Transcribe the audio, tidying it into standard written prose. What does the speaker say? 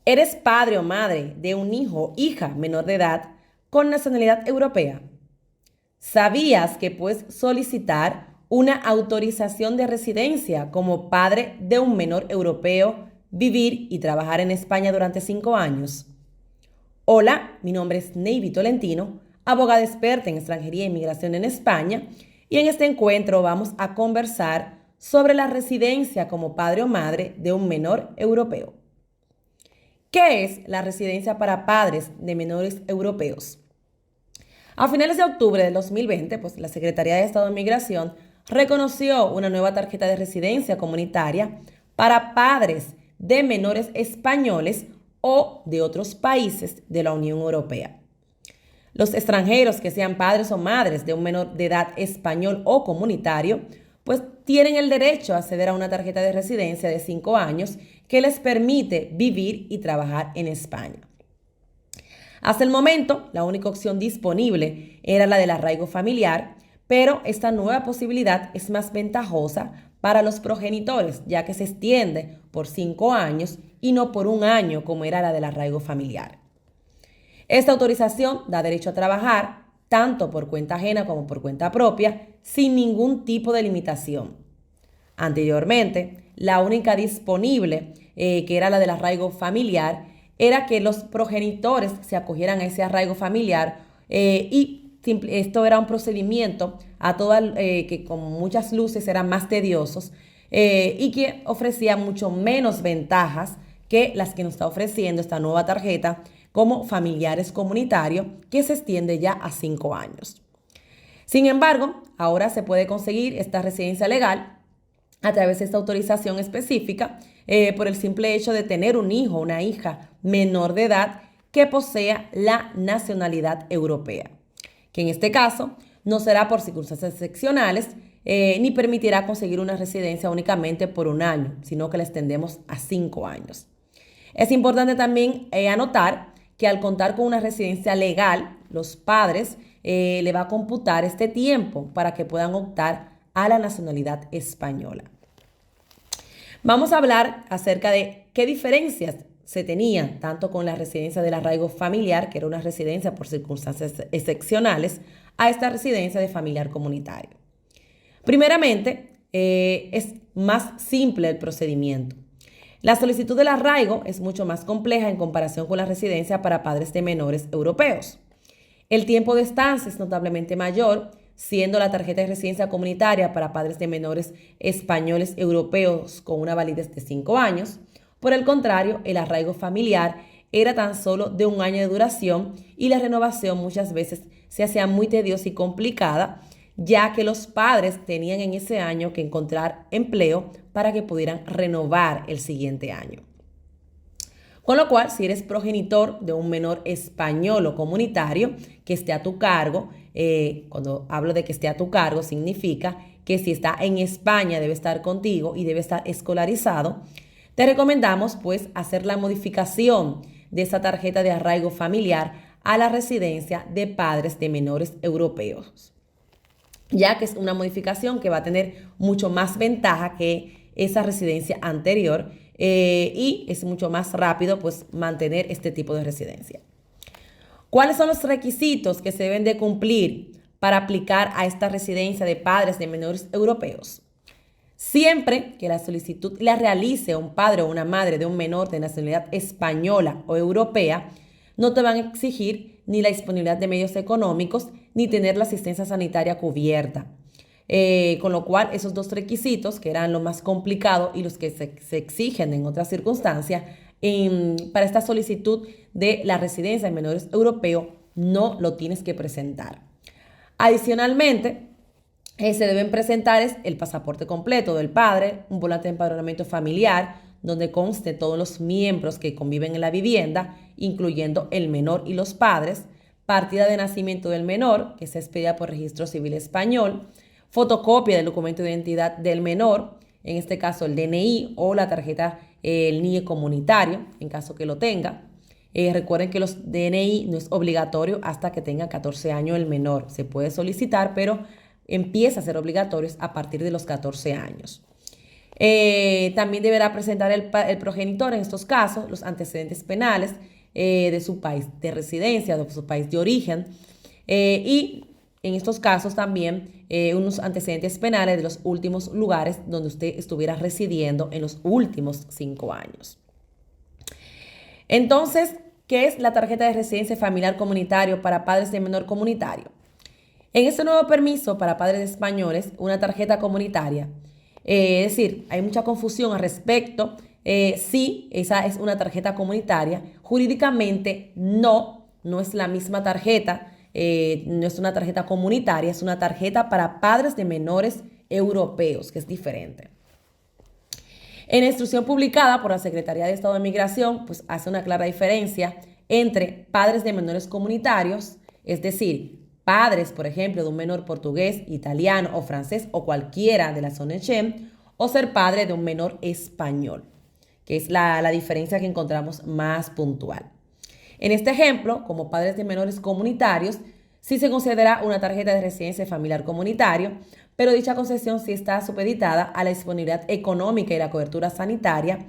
¿Eres padre o madre de un hijo o hija menor de edad con nacionalidad europea? ¿Sabías que puedes solicitar una autorización de residencia como padre de un menor europeo, vivir y trabajar en España durante 5 años? Hola, mi nombre es Navy Tolentino, abogada experta en extranjería e inmigración en España, y en este encuentro vamos a conversar sobre la residencia como padre o madre de un menor europeo. ¿Qué es la residencia para padres de menores europeos? A finales de octubre del 2020, pues la Secretaría de Estado de Migración reconoció una nueva tarjeta de residencia comunitaria para padres de menores españoles o de otros países de la Unión Europea. Los extranjeros que sean padres o madres de un menor de edad español o comunitario, pues tienen el derecho a acceder a una tarjeta de residencia de 5 años que les permite vivir y trabajar en España. Hasta el momento, la única opción disponible era la del arraigo familiar, pero esta nueva posibilidad es más ventajosa para los progenitores, ya que se extiende por 5 años y no por un año como era la del arraigo familiar. Esta autorización da derecho a trabajar tanto por cuenta ajena como por cuenta propia, sin ningún tipo de limitación. Anteriormente, la única disponible, que era la del arraigo familiar, era que los progenitores se acogieran a ese arraigo familiar, esto era un procedimiento que con muchas luces eran más tediosos, y que ofrecía mucho menos ventajas que las que nos está ofreciendo esta nueva tarjeta como familiares comunitarios, que se extiende ya a 5 años. Sin embargo, ahora se puede conseguir esta residencia legal a través de esta autorización específica, por el simple hecho de tener un hijo o una hija menor de edad que posea la nacionalidad europea, que en este caso no será por circunstancias excepcionales, ni permitirá conseguir una residencia únicamente por un año, sino que la extendemos a 5 años. Es importante también anotar que al contar con una residencia legal, los padres le va a computar este tiempo para que puedan optar a la nacionalidad española. Vamos a hablar acerca de qué diferencias se tenían tanto con la residencia del arraigo familiar, que era una residencia por circunstancias excepcionales, a esta residencia de familiar comunitario. Primeramente, es más simple el procedimiento. La solicitud del arraigo es mucho más compleja en comparación con la residencia para padres de menores europeos. El tiempo de estancia es notablemente mayor, siendo la tarjeta de residencia comunitaria para padres de menores españoles europeos con una validez de 5 años. Por el contrario, el arraigo familiar era tan solo de un año de duración y la renovación muchas veces se hacía muy tediosa y complicada, ya que los padres tenían en ese año que encontrar empleo para que pudieran renovar el siguiente año. Con lo cual, si eres progenitor de un menor español o comunitario que esté a tu cargo, cuando hablo de que esté a tu cargo, significa que si está en España debe estar contigo y debe estar escolarizado, te recomendamos pues hacer la modificación de esa tarjeta de arraigo familiar a la residencia de padres de menores europeos, ya que es una modificación que va a tener mucho más ventaja que esa residencia anterior, y es mucho más rápido pues mantener este tipo de residencia. ¿Cuáles son los requisitos que se deben de cumplir para aplicar a esta residencia de padres de menores europeos? Siempre que la solicitud la realice un padre o una madre de un menor de nacionalidad española o europea, no te van a exigir ni la disponibilidad de medios económicos ni tener la asistencia sanitaria cubierta. Con lo cual, esos dos requisitos, que eran lo más complicado y los que se exigen en otras circunstancias, para esta solicitud de la residencia de menores europeos, no lo tienes que presentar. Adicionalmente, se deben presentar el pasaporte completo del padre, un volante de empadronamiento familiar, donde conste todos los miembros que conviven en la vivienda, incluyendo el menor y los padres, partida de nacimiento del menor, que se expedida por registro civil español, fotocopia del documento de identidad del menor, en este caso el DNI o la tarjeta, el NIE comunitario, en caso que lo tenga. Recuerden que los DNI no es obligatorio hasta que tenga 14 años el menor. Se puede solicitar, pero empieza a ser obligatorio a partir de los 14 años. También deberá presentar el progenitor en estos casos los antecedentes penales de su país de residencia, de su país de origen, y en estos casos también unos antecedentes penales de los últimos lugares donde usted estuviera residiendo en los últimos 5 años. Entonces, ¿qué es la tarjeta de residencia familiar comunitario para padres de menor comunitario? En este nuevo permiso para padres españoles, una tarjeta comunitaria, es decir, hay mucha confusión al respecto. Sí, esa es una tarjeta comunitaria. Jurídicamente no es la misma tarjeta, no es una tarjeta comunitaria, es una tarjeta para padres de menores europeos, que es diferente. En la instrucción publicada por la Secretaría de Estado de Migración, pues hace una clara diferencia entre padres de menores comunitarios, es decir, padres, por ejemplo, de un menor portugués, italiano o francés o cualquiera de la zona Schengen, o ser padre de un menor español, que es la diferencia que encontramos más puntual. En este ejemplo, como padres de menores comunitarios, sí se considera una tarjeta de residencia familiar comunitario, pero dicha concesión sí está supeditada a la disponibilidad económica y la cobertura sanitaria